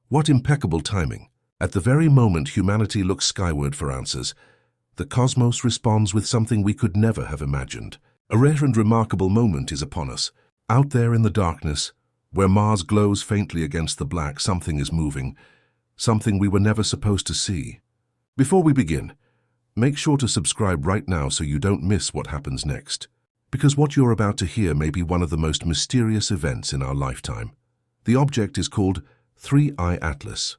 What impeccable timing! At the very moment humanity looks skyward for answers, the cosmos responds with something we could never have imagined. A rare and remarkable moment is upon us. Out there in the darkness, where Mars glows faintly against the black, something is moving, something we were never supposed to see. Before we begin, make sure to subscribe right now so you don't miss what happens next. Because what you're about to hear may be one of the most mysterious events in our lifetime. The object is called 3I Atlas.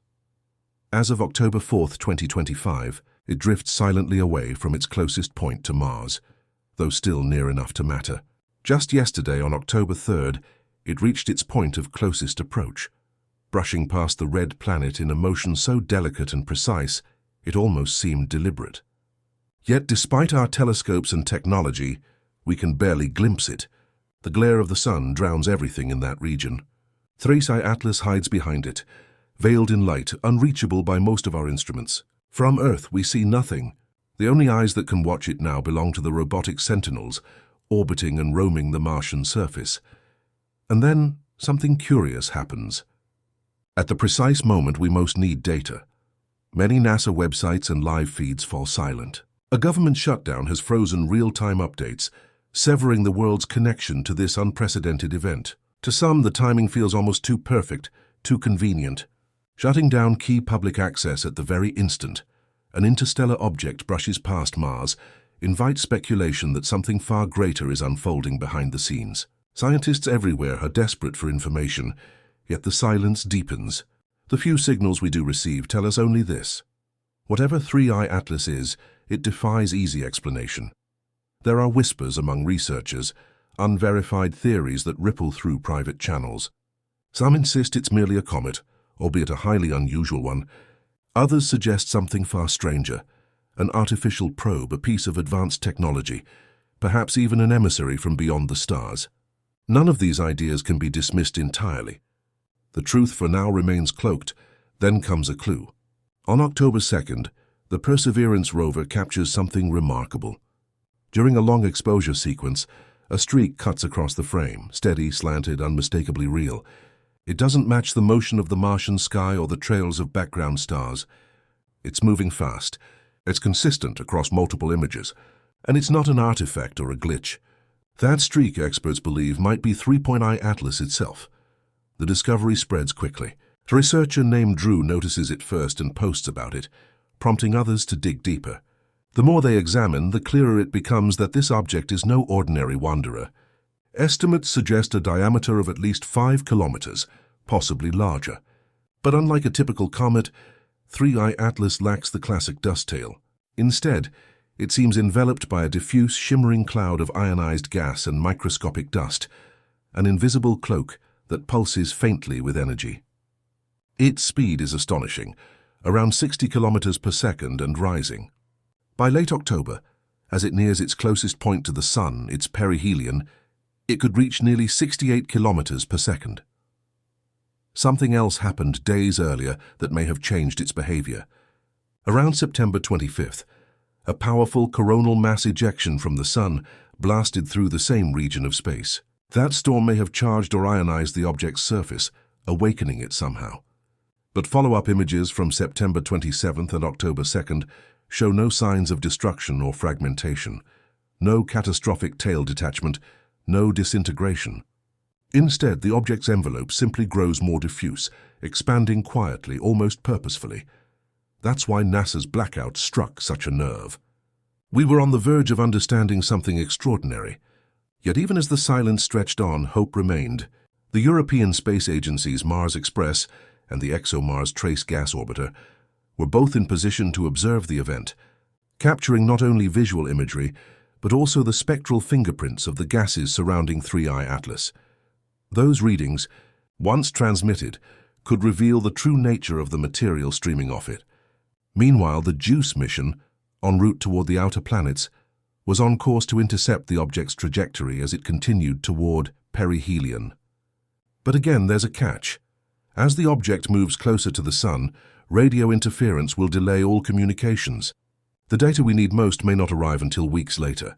As of October 4th, 2025, it drifts silently away from its closest point to Mars, though still near enough to matter. Just yesterday, on October 3rd, it reached its point of closest approach, brushing past the red planet in a motion so delicate and precise, it almost seemed deliberate. Yet despite our telescopes and technology, we can barely glimpse it. The glare of the sun drowns everything in that region. 3I Atlas hides behind it, veiled in light, unreachable by most of our instruments. From Earth, we see nothing. The only eyes that can watch it now belong to the robotic sentinels, orbiting and roaming the Martian surface. And then, something curious happens. At the precise moment we most need data, many NASA websites and live feeds fall silent. A government shutdown has frozen real-time updates, severing the world's connection to this unprecedented event. To some, the timing feels almost too perfect, too convenient. Shutting down key public access at the very instant an interstellar object brushes past Mars invites speculation that something far greater is unfolding behind the scenes. Scientists everywhere are desperate for information, yet the silence deepens. The few signals we do receive tell us only this: whatever 3I Atlas is, it defies easy explanation. There are whispers among researchers, unverified theories that ripple through private channels. Some insist it's merely a comet, albeit a highly unusual one. Others suggest something far stranger, an artificial probe, a piece of advanced technology, perhaps even an emissary from beyond the stars. None of these ideas can be dismissed entirely. The truth for now remains cloaked, then comes a clue. On October 2nd, the Perseverance rover captures something remarkable. During a long exposure sequence, a streak cuts across the frame, steady, slanted, unmistakably real. It doesn't match the motion of the Martian sky or the trails of background stars. It's moving fast. It's consistent across multiple images. And it's not an artifact or a glitch. That streak, experts believe, might be 3I Atlas itself. The discovery spreads quickly. A researcher named Drew notices it first and posts about it, prompting others to dig deeper. The more they examine, the clearer it becomes that this object is no ordinary wanderer. Estimates suggest a diameter of at least 5 kilometers, possibly larger. But unlike a typical comet, 3I Atlas lacks the classic dust tail. Instead, it seems enveloped by a diffuse, shimmering cloud of ionized gas and microscopic dust, an invisible cloak that pulses faintly with energy. Its speed is astonishing, around 60 kilometers per second and rising. By late October, as it nears its closest point to the Sun, its perihelion, it could reach nearly 68 kilometers per second. Something else happened days earlier that may have changed its behavior. Around September 25th, a powerful coronal mass ejection from the Sun blasted through the same region of space. That storm may have charged or ionized the object's surface, awakening it somehow. But follow-up images from September 27th and October 2nd show no signs of destruction or fragmentation, no catastrophic tail detachment, no disintegration. Instead, the object's envelope simply grows more diffuse, expanding quietly, almost purposefully. That's why NASA's blackout struck such a nerve. We were on the verge of understanding something extraordinary. Yet even as the silence stretched on, hope remained. The European Space Agency's Mars Express and the ExoMars Trace Gas Orbiter were both in position to observe the event, capturing not only visual imagery, but also the spectral fingerprints of the gases surrounding 3I Atlas. Those readings, once transmitted, could reveal the true nature of the material streaming off it. Meanwhile, the JUICE mission, en route toward the outer planets, was on course to intercept the object's trajectory as it continued toward perihelion. But again, there's a catch. As the object moves closer to the Sun, radio interference will delay all communications. The data we need most may not arrive until weeks later.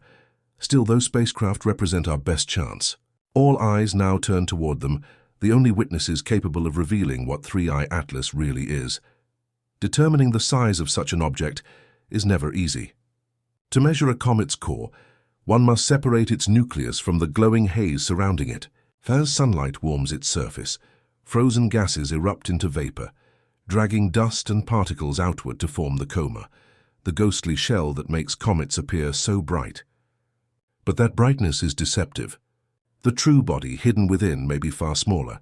Still, those spacecraft represent our best chance. All eyes now turn toward them, the only witnesses capable of revealing what 3I Atlas really is. Determining the size of such an object is never easy. To measure a comet's core, one must separate its nucleus from the glowing haze surrounding it. As sunlight warms its surface, frozen gases erupt into vapor, dragging dust and particles outward to form the coma, the ghostly shell that makes comets appear so bright. But that brightness is deceptive. The true body hidden within may be far smaller.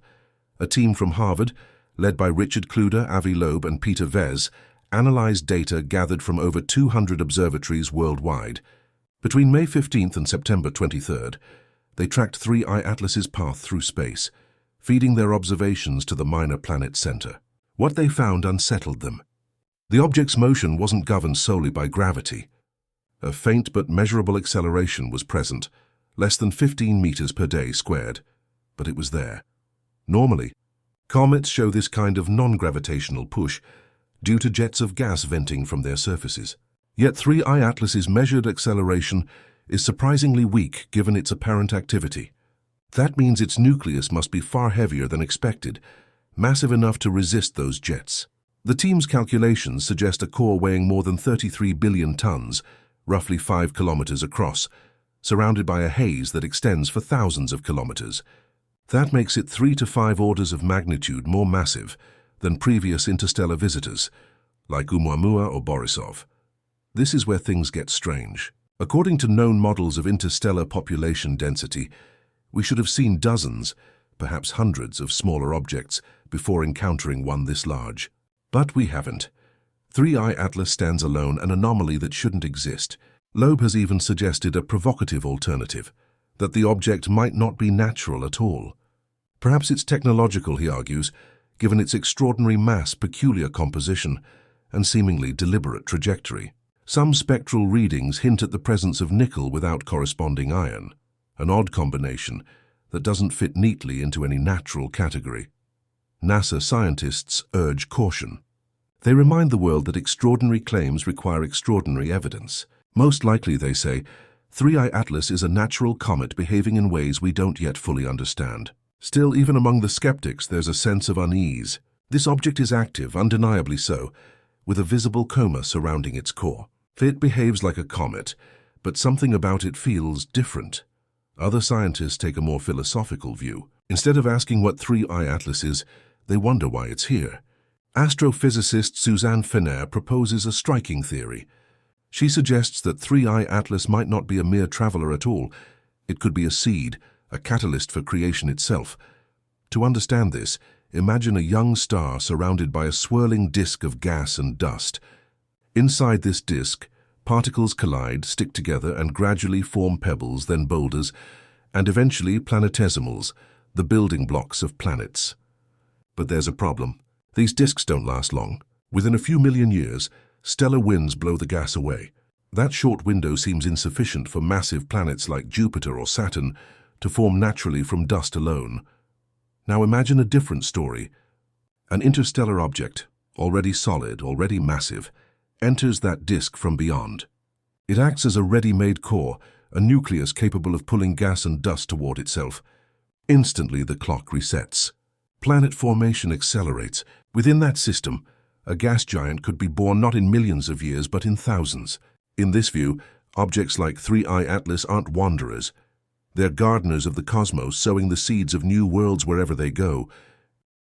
A team from Harvard, led by Richard Kluder, Avi Loeb, and Peter Vez, analyzed data gathered from over 200 observatories worldwide. Between May 15th and September 23rd, they tracked 3I Atlas's path through space, feeding their observations to the minor planet center. What they found unsettled them. The object's motion wasn't governed solely by gravity. A faint but measurable acceleration was present, less than 15 meters per day squared, but it was there. Normally, comets show this kind of non-gravitational push due to jets of gas venting from their surfaces. Yet 3I Atlas's measured acceleration is surprisingly weak given its apparent activity. That means its nucleus must be far heavier than expected, massive enough to resist those jets. The team's calculations suggest a core weighing more than 33 billion tons, roughly 5 kilometers across, surrounded by a haze that extends for thousands of kilometers. That makes it 3 to 5 orders of magnitude more massive than previous interstellar visitors, like Oumuamua or Borisov. This is where things get strange. According to known models of interstellar population density, we should have seen dozens, perhaps hundreds of smaller objects before encountering one this large. But we haven't. 3I Atlas stands alone, an anomaly that shouldn't exist. Loeb has even suggested a provocative alternative, that the object might not be natural at all. Perhaps it's technological, he argues, given its extraordinary mass, peculiar composition, and seemingly deliberate trajectory. Some spectral readings hint at the presence of nickel without corresponding iron, an odd combination that doesn't fit neatly into any natural category. NASA scientists urge caution. They remind the world that extraordinary claims require extraordinary evidence. Most likely, they say, 3I Atlas is a natural comet behaving in ways we don't yet fully understand. Still, even among the skeptics, there's a sense of unease. This object is active, undeniably so, with a visible coma surrounding its core. It behaves like a comet, but something about it feels different. Other scientists take a more philosophical view. Instead of asking what 3I Atlas is, they wonder why it's here. Astrophysicist Suzanne Fener proposes a striking theory. She suggests that 3I Atlas might not be a mere traveler at all. It could be a seed, a catalyst for creation itself. To understand this, imagine a young star surrounded by a swirling disk of gas and dust. Inside this disk, particles collide, stick together, and gradually form pebbles, then boulders, and eventually planetesimals, the building blocks of planets. But there's a problem. These disks don't last long. Within a few million years, stellar winds blow the gas away. That short window seems insufficient for massive planets like Jupiter or Saturn to form naturally from dust alone. Now imagine a different story. An interstellar object, already solid, already massive, enters that disk from beyond. It acts as a ready-made core, a nucleus capable of pulling gas and dust toward itself. Instantly, the clock resets. Planet formation accelerates. Within that system, a gas giant could be born not in millions of years, but in thousands. In this view, objects like 3I Atlas aren't wanderers. They're gardeners of the cosmos, sowing the seeds of new worlds wherever they go.